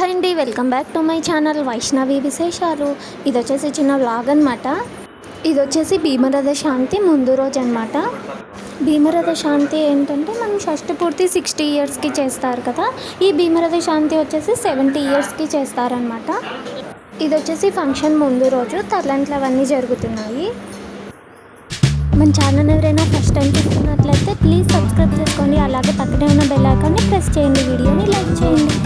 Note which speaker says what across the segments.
Speaker 1: Hi అండి, welcome back to my channel Vaishnavi విశేషాలు. ఇది వచ్చేసి చిన్న వ్లాగ్ అనమాట. ఇది వచ్చేసి భీమరథ శాంతి ముందు రోజు అనమాట. భీమరథ శాంతి ఏంటంటే మనం షష్ఠి పూర్తి 60 ఇయర్స్కి చేస్తారు కదా. ఈ భీమరథ శాంతి వచ్చేసి 70 ఇయర్స్కి చేస్తారనమాట. ఇది వచ్చేసి ఫంక్షన్ ముందు రోజు తలంట్లు అవన్నీ జరుగుతున్నాయి. మన ఛానల్ ఎవరైనా ఫస్ట్ టైం చూస్తున్నట్లయితే ప్లీజ్ సబ్స్క్రైబ్ చేసుకోండి. అలాగే పక్కనే ఉన్న బెల్ ఐకాన్ని ప్రెస్ చేయండి. వీడియోని లైక్ చేయండి.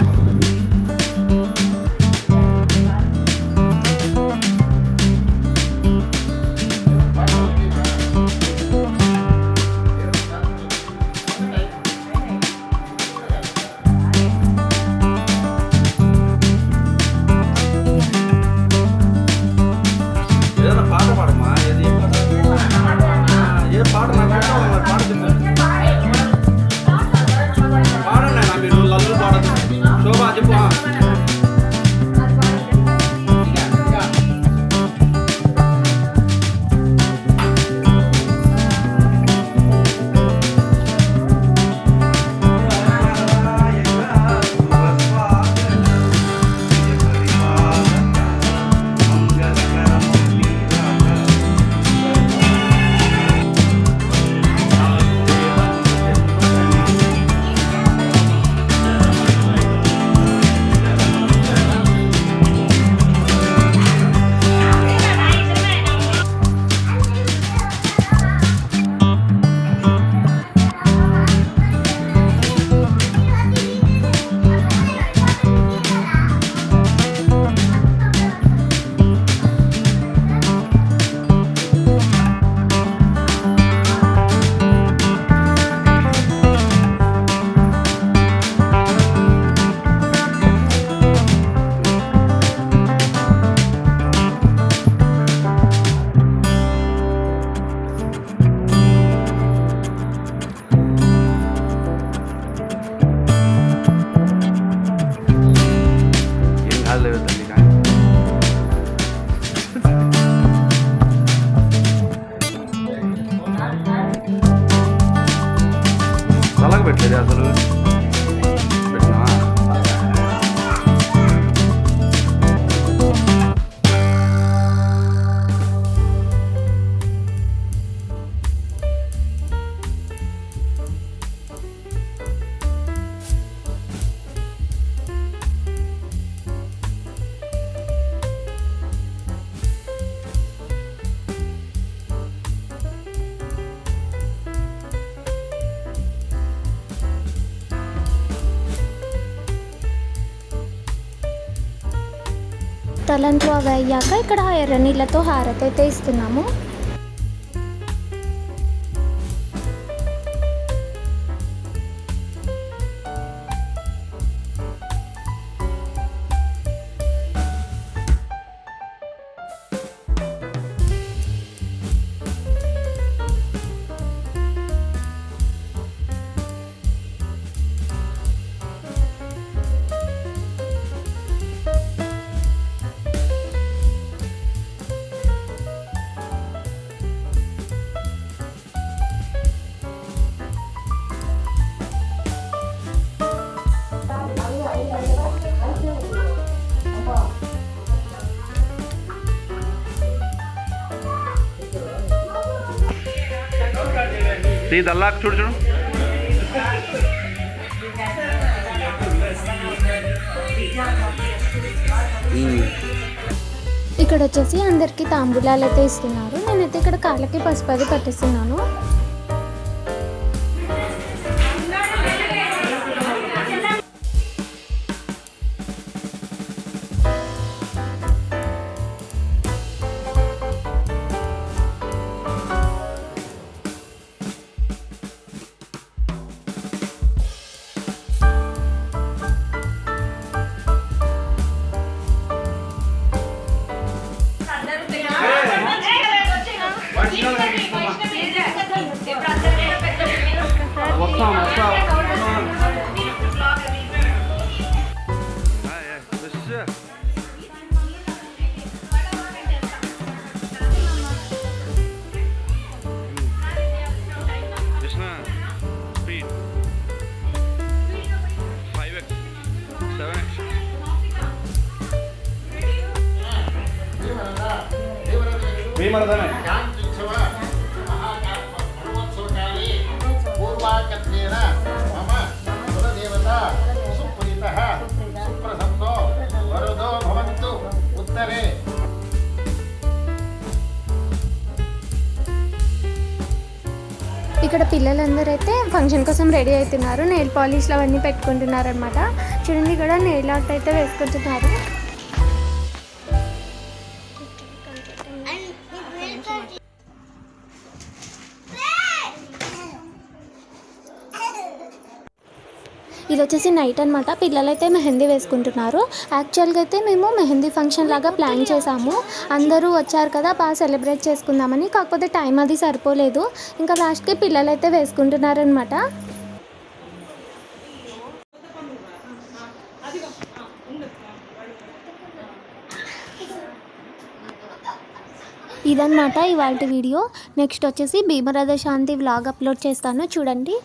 Speaker 2: పెట్టలేదు అసలు
Speaker 1: తలంట్లు అవి అయ్యాక ఇక్కడ ఎర్ర నీళ్ళతో హారతి అయితే ఇస్తున్నాము.
Speaker 2: దల్లాక్ చూడు చూడు
Speaker 1: ఇక్కడ వచ్చేసి అందరికి తాంబూలాలు అయితే ఇస్తున్నారు. నేనైతే ఇక్కడ కాళ్ళకి పసుపు అది పట్టిస్తున్నాను.
Speaker 2: భీమరథమే
Speaker 3: పూర్వాకత్వేన మమ కులదేవత సుప్రీతః సుప్రసన్నో వరదో భవంతు ఉత్తరే.
Speaker 1: ఇక్కడ పిల్లలందరూ అయితే ఫంక్షన్ కోసం రెడీ అవుతున్నారు. నెయిల్ పాలిష్లు అవన్నీ పెట్టుకుంటున్నారు అనమాట. చూడండి ఇక్కడ నెయిల్ ఆర్ట్ అయితే వేసుకుంటున్నారు. ఇది వచ్చేసి నైట్ అనమాట. పిల్లలైతే మెహందీ వేసుకుంటున్నారు. యాక్చువల్గా అయితే మేము మెహందీ ఫంక్షన్ లాగా ప్లాన్ చేసాము. అందరూ వచ్చారు కదా, బాగా సెలబ్రేట్ చేసుకుందామని. కాకపోతే టైం అది సరిపోలేదు. ఇంకా లాస్ట్కి పిల్లలైతే వేసుకుంటున్నారనమాట. ఇదన్నమాట ఇవాళ వీడియో. నెక్స్ట్ వచ్చేసి భీమరథ శాంతి వ్లాగ్ అప్లోడ్ చేస్తాను, చూడండి.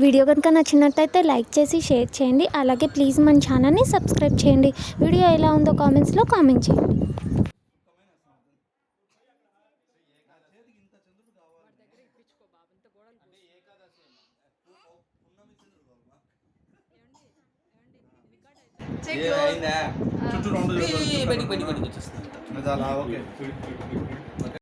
Speaker 1: వీడియో కనుక నచ్చినట్టయితే లైక్ చేసి షేర్ చేయండి. అలాగే ప్లీజ్ మన ఛానల్ని సబ్స్క్రైబ్ చేయండి. వీడియో ఎలా ఉందో కామెంట్స్లో కామెంట్ చేయండి.
Speaker 4: అయిందా చుట్టూ రౌండ్ బయటికి వచ్చేస్తుంది.
Speaker 2: ఓకే